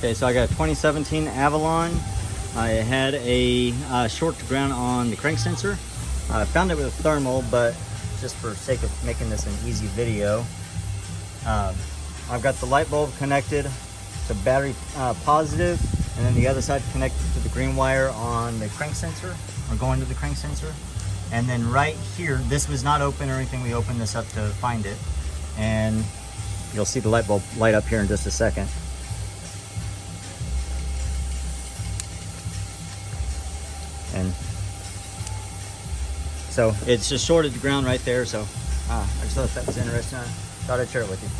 Okay, so I got a 2017 Avalon. I had a short to ground on the crank sensor. I found it with a thermal, but just for sake of making this an easy video, I've got the light bulb connected to battery positive, and then the other side connected to the green wire on the crank sensor, or going to the crank sensor. And then right here, this was not open or anything. We opened this up to find it, and you'll see the light bulb light up here in just a second. And so it's just shorted to ground right there. So I just thought that was interesting. I thought I'd share it with you.